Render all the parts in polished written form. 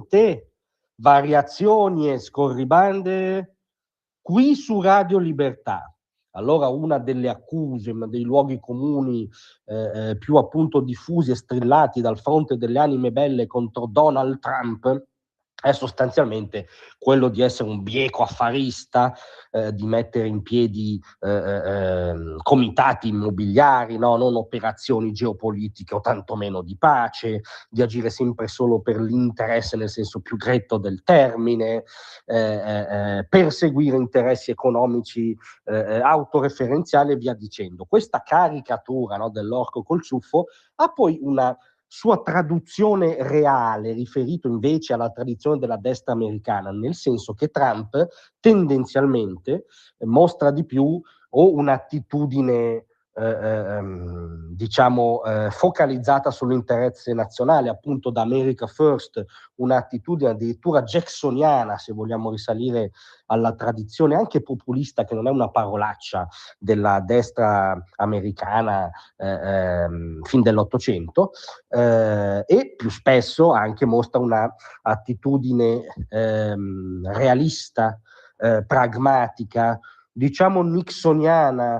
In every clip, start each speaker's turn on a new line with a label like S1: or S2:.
S1: te variazioni e scorribande qui su Radio Libertà. Allora una delle accuse, ma dei luoghi comuni più appunto diffusi e strillati dal fronte delle anime belle contro Donald Trump è sostanzialmente quello di essere un bieco affarista, di mettere in piedi comitati immobiliari, no? Non operazioni geopolitiche o tantomeno di pace, di agire sempre solo per l'interesse nel senso più gretto del termine, perseguire interessi economici autoreferenziali e via dicendo. Questa caricatura, no, dell'orco col ciuffo ha poi una sua traduzione reale, riferito invece alla tradizione della destra americana, nel senso che Trump tendenzialmente mostra di più o un'attitudine focalizzata sull'interesse nazionale, appunto da America First, un'attitudine addirittura jacksoniana, se vogliamo risalire alla tradizione anche populista, che non è una parolaccia, della destra americana fin dell'Ottocento, e più spesso anche mostra una attitudine realista, pragmatica, diciamo nixoniana,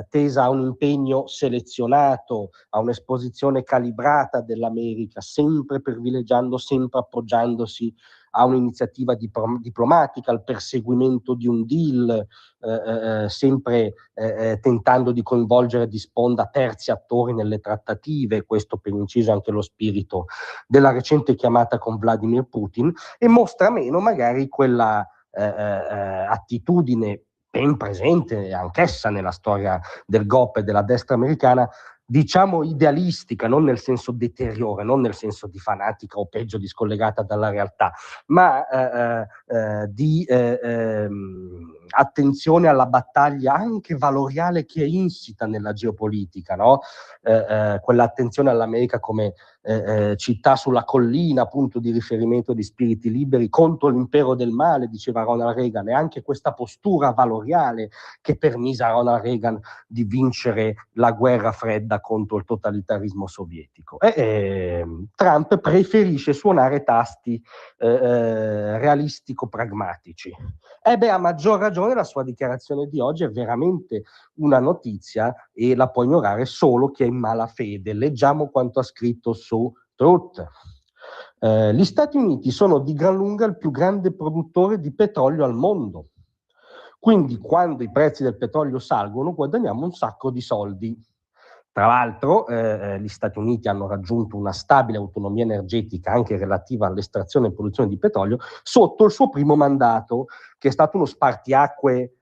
S1: tesa a un impegno selezionato, a un'esposizione calibrata dell'America, sempre privilegiando, sempre appoggiandosi a un'iniziativa diplomatica, al perseguimento di un deal, sempre tentando di coinvolgere di sponda terzi attori nelle trattative, questo per inciso anche lo spirito della recente chiamata con Vladimir Putin, e mostra meno magari quella attitudine ben presente anch'essa nella storia del GOP e della destra americana, diciamo idealistica, non nel senso deteriore, non nel senso di fanatica o peggio di scollegata dalla realtà, ma di attenzione alla battaglia anche valoriale che è insita nella geopolitica, no? Quell'attenzione all'America come città sulla collina, punto di riferimento di spiriti liberi contro l'impero del male, diceva Ronald Reagan, e anche questa postura valoriale che permise a Ronald Reagan di vincere la guerra fredda contro il totalitarismo sovietico. Trump preferisce suonare tasti realistico-pragmatici. A maggior ragione la sua dichiarazione di oggi è veramente una notizia e la può ignorare solo chi è in malafede. Leggiamo quanto ha scritto su Truth. Gli Stati Uniti sono di gran lunga il più grande produttore di petrolio al mondo. Quindi quando i prezzi del petrolio salgono guadagniamo un sacco di soldi. Tra l'altro gli Stati Uniti hanno raggiunto una stabile autonomia energetica anche relativa all'estrazione e produzione di petrolio sotto il suo primo mandato, che è stato uno spartiacque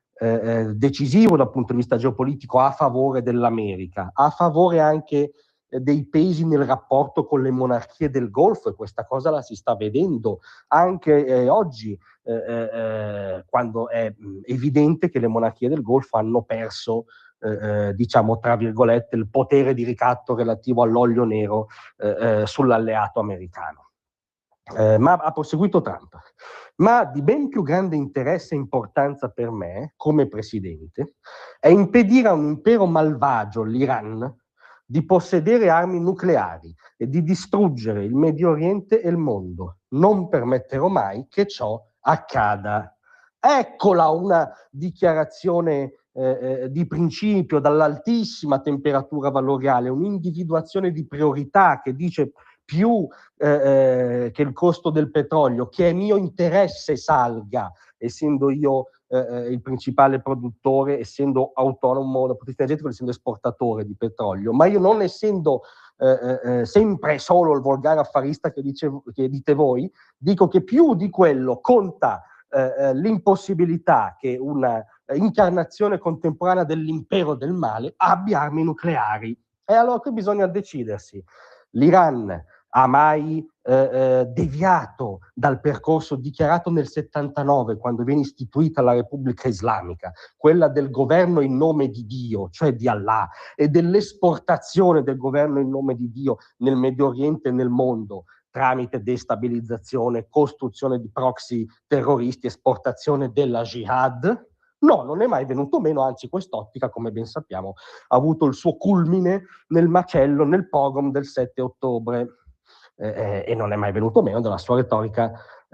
S1: decisivo dal punto di vista geopolitico a favore dell'America, a favore anche dei pesi nel rapporto con le monarchie del Golfo, e questa cosa la si sta vedendo anche oggi, quando è evidente che le monarchie del Golfo hanno perso diciamo tra virgolette il potere di ricatto relativo all'olio nero sull'alleato americano. Ma ha proseguito Trump. Ma di ben più grande interesse e importanza per me, come presidente, è impedire a un impero malvagio, l'Iran, di possedere armi nucleari e di distruggere il Medio Oriente e il mondo. Non permetterò mai che ciò accada. Eccola una dichiarazione di principio dall'altissima temperatura valoriale, un'individuazione di priorità che dice più che il costo del petrolio, che è mio interesse salga, essendo io il principale produttore, essendo autonomo dal punto di vista energetico, essendo esportatore di petrolio, ma io non essendo sempre solo il volgare affarista che dite voi, dico che più di quello conta l'impossibilità che una incarnazione contemporanea dell'impero del male abbia armi nucleari. E allora qui bisogna decidersi. L'Iran ha mai deviato dal percorso dichiarato nel 79, quando viene istituita la Repubblica Islamica, quella del governo in nome di Dio, cioè di Allah, e dell'esportazione del governo in nome di Dio nel Medio Oriente e nel mondo, tramite destabilizzazione, costruzione di proxy terroristi, esportazione della jihad? No, non è mai venuto meno, anzi quest'ottica, come ben sappiamo, ha avuto il suo culmine nel macello, nel pogrom del 7 ottobre. e non è mai venuto meno della sua retorica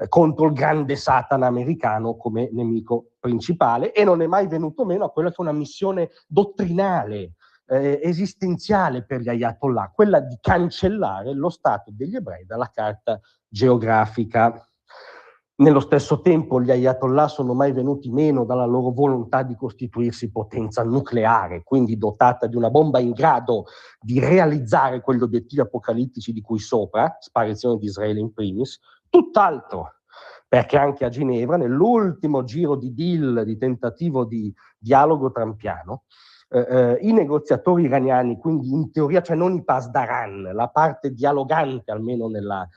S1: contro il grande Satana americano come nemico principale, e non è mai venuto meno a quella che è una missione dottrinale, esistenziale per gli Ayatollah, quella di cancellare lo stato degli ebrei dalla carta geografica. Nello stesso tempo gli Ayatollah sono mai venuti meno dalla loro volontà di costituirsi potenza nucleare, quindi dotata di una bomba in grado di realizzare quegli obiettivi apocalittici di cui sopra, sparizione di Israele in primis, tutt'altro, perché anche a Ginevra, nell'ultimo giro di deal, di tentativo di dialogo trampiano, i negoziatori iraniani, quindi in teoria, cioè non i Pasdaran, la parte dialogante almeno nella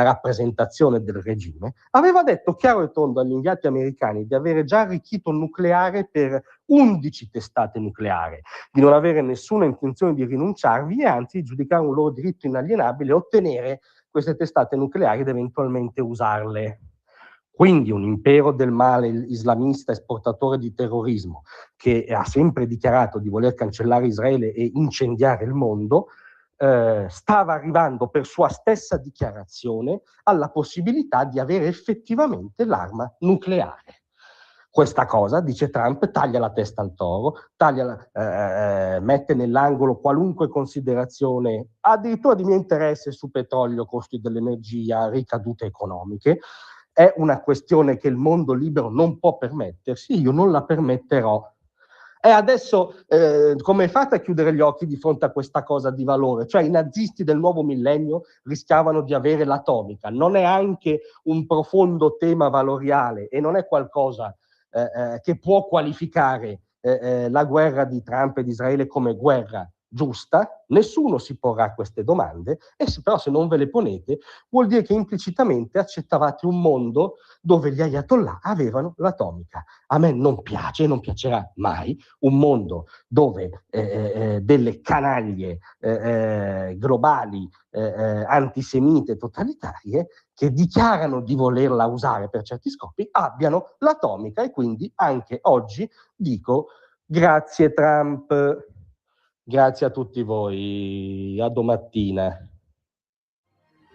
S1: rappresentazione del regime, aveva detto chiaro e tondo agli inviati americani di avere già arricchito nucleare per 11 testate nucleari, di non avere nessuna intenzione di rinunciarvi e anzi giudicare un loro diritto inalienabile ottenere queste testate nucleari ed eventualmente usarle. Quindi un impero del male islamista esportatore di terrorismo che ha sempre dichiarato di voler cancellare Israele e incendiare il mondo, stava arrivando per sua stessa dichiarazione alla possibilità di avere effettivamente l'arma nucleare. Questa cosa, dice Trump, taglia la testa al toro, mette nell'angolo qualunque considerazione, addirittura di mio interesse su petrolio, costi dell'energia, ricadute economiche. È una questione che il mondo libero non può permettersi, io non la permetterò. E adesso come fate a chiudere gli occhi di fronte a questa cosa di valore? Cioè i nazisti del nuovo millennio rischiavano di avere l'atomica. Non è anche un profondo tema valoriale e non è qualcosa che può qualificare la guerra di Trump e di Israele come guerra giusta? Nessuno si porrà queste domande, però se non ve le ponete vuol dire che implicitamente accettavate un mondo dove gli Ayatollah avevano l'atomica. A me non piace e non piacerà mai un mondo dove delle canaglie globali, antisemite, totalitarie, che dichiarano di volerla usare per certi scopi, abbiano l'atomica. E quindi anche oggi dico grazie Trump, grazie a tutti voi, a domattina.